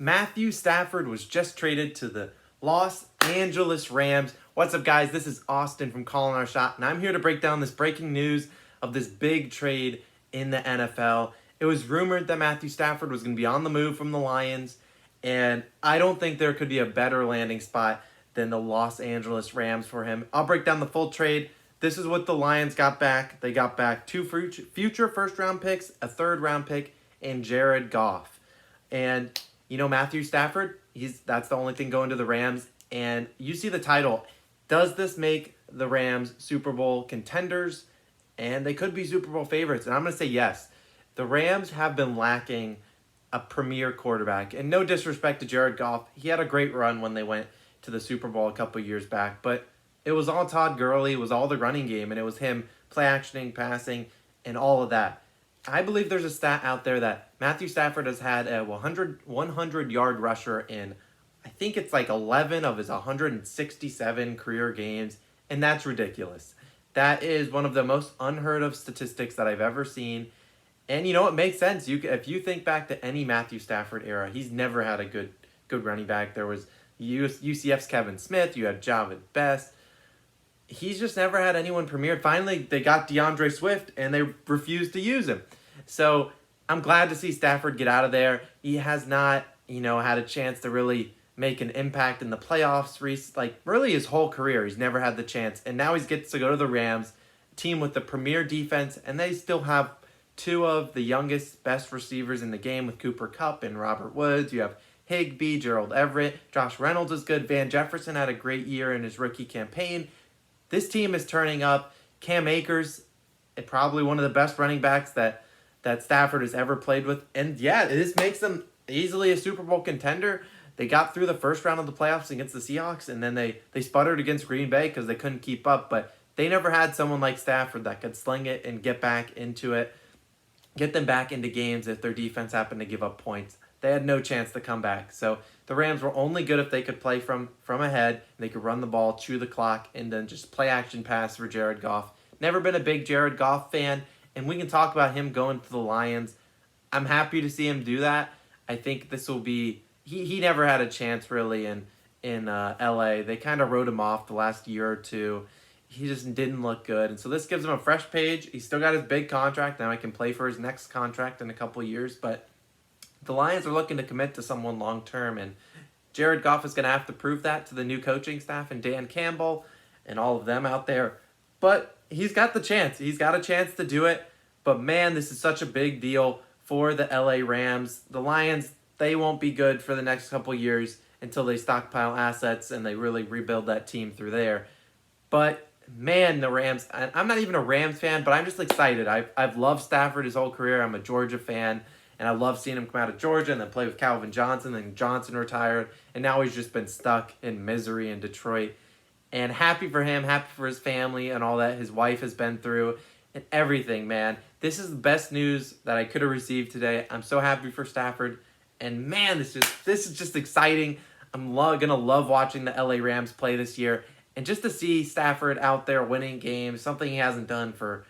Matthew Stafford was just traded to the Los Angeles Rams. What's up, guys? This is Austin from Calling Our Shot, and I'm here to break down this breaking news of this big trade in the NFL. It was rumored that Matthew Stafford was going to be on the move from the Lions, and I don't think there could be a better landing spot than the Los Angeles Rams for him. I'll break down the full trade. This is what the Lions got back. They got back 2 future first-round picks, a third-round pick, and Jared Goff. And you know, Matthew Stafford, that's the only thing going to the Rams. And you see the title. Does this make the Rams Super Bowl contenders? And they could be Super Bowl favorites. And I'm going to say yes. The Rams have been lacking a premier quarterback. And no disrespect to Jared Goff. He had a great run when they went to the Super Bowl a couple years back. But it was all Todd Gurley. It was all the running game. And it was him play-actioning, passing, and all of that. I believe there's a stat out there that Matthew Stafford has had a 100-yard rusher in, I think it's like 11 of his 167 career games, and that's ridiculous. That is one of the most unheard of statistics that I've ever seen, and you know, it makes sense. If you think back to any Matthew Stafford era, he's never had a good running back. There was UCF's Kevin Smith, you had Javid Best. He's just never had anyone premiered. Finally, they got DeAndre Swift, and they refused to use him. So I'm glad to see Stafford get out of there. He has not, had a chance to really make an impact in the playoffs. Really his whole career, he's never had the chance. And now he gets to go to the Rams, team with the premier defense, and they still have 2 of the youngest, best receivers in the game with Cooper Kupp and Robert Woods. You have Higbee, Gerald Everett, Josh Reynolds is good. Van Jefferson had a great year in his rookie campaign. This team is turning up. Cam Akers, probably one of the best running backs that Stafford has ever played with. And yeah, this makes them easily a Super Bowl contender. They got through the first round of the playoffs against the Seahawks, and then they sputtered against Green Bay because they couldn't keep up. But they never had someone like Stafford that could sling it and get back into it, get them back into games if their defense happened to give up points. They had no chance to come back. So the Rams were only good if they could play from ahead. And they could run the ball, chew the clock, and then just play action pass for Jared Goff. Never been a big Jared Goff fan, and we can talk about him going to the Lions. I'm happy to see him do that. I think this will be... He never had a chance, really, in L.A. They kind of wrote him off the last year or two. He just didn't look good. And so this gives him a fresh page. He's still got his big contract. Now he can play for his next contract in a couple years, but the Lions are looking to commit to someone long-term, and Jared Goff is going to have to prove that to the new coaching staff and Dan Campbell and all of them out there. But he's got the chance. He's got a chance to do it. But, man, this is such a big deal for the L.A. Rams. The Lions, they won't be good for the next couple years until they stockpile assets and they really rebuild that team through there. But, man, the Rams, I'm not even a Rams fan, but I'm just excited. I've loved Stafford his whole career. I'm a Georgia fan. And I love seeing him come out of Georgia and then play with Calvin Johnson. Then Johnson retired. And now he's just been stuck in misery in Detroit. And happy for him, happy for his family and all that his wife has been through. And everything, man. This is the best news that I could have received today. I'm so happy for Stafford. And, man, this is just exciting. I'm going to love watching the LA Rams play this year. And just to see Stafford out there winning games, something he hasn't done for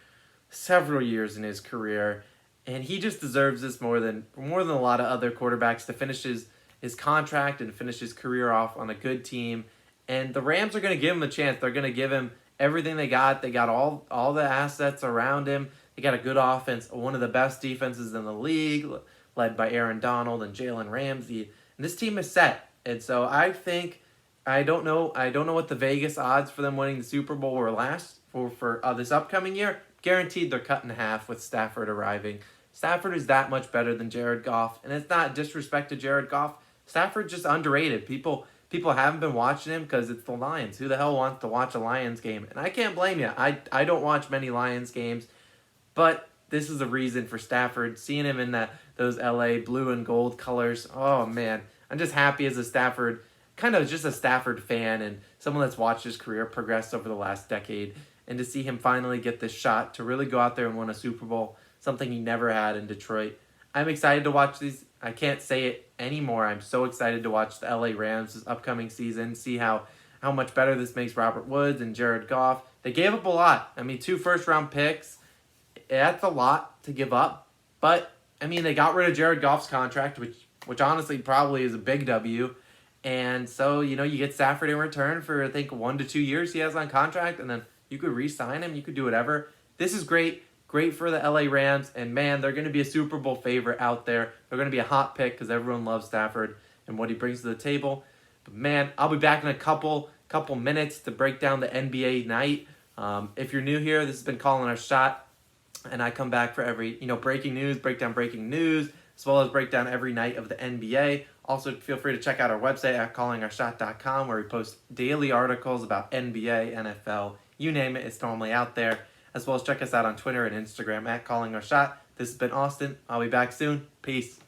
several years in his career. And he just deserves this more than a lot of other quarterbacks to finish his contract and finish his career off on a good team. And the Rams are going to give him a chance. They're going to give him everything they got. They got all the assets around him. They got a good offense, one of the best defenses in the league, led by Aaron Donald and Jalen Ramsey. And this team is set. And so I think, I don't know what the Vegas odds for them winning the Super Bowl were for this upcoming year. Guaranteed they're cut in half with Stafford arriving. Stafford is that much better than Jared Goff. And it's not disrespect to Jared Goff. Stafford's just underrated. People haven't been watching him because it's the Lions. Who the hell wants to watch a Lions game? And I can't blame you. I don't watch many Lions games. But this is a reason for Stafford. Seeing him in those LA blue and gold colors. Oh, man. I'm just happy as a Stafford, kind of just a Stafford fan and someone that's watched his career progress over the last decade. And to see him finally get this shot to really go out there and win a Super Bowl, something he never had in Detroit. I'm excited to watch these. I can't say it anymore. I'm so excited to watch the LA Rams this upcoming season, see how much better this makes Robert Woods and Jared Goff. They gave up a lot. 2 first-round picks. That's a lot to give up. But, they got rid of Jared Goff's contract, which which honestly probably is a big W. And so, you get Stafford in return for, I think, 1 to 2 years he has on contract, and then you could re-sign him. You could do whatever. This is great. Great for the LA Rams. And, man, they're going to be a Super Bowl favorite out there. They're going to be a hot pick because everyone loves Stafford and what he brings to the table. But, man, I'll be back in a couple minutes to break down the NBA night. If you're new here, this has been Calling Our Shot. And I come back for every, breaking news, breakdown breaking news, as well as breakdown every night of the NBA. Also, feel free to check out our website at callingourshot.com, where we post daily articles about NBA, NFL, you name it, it's normally out there. As well as check us out on Twitter and Instagram at Calling Our Shot. This has been Austin. I'll be back soon. Peace.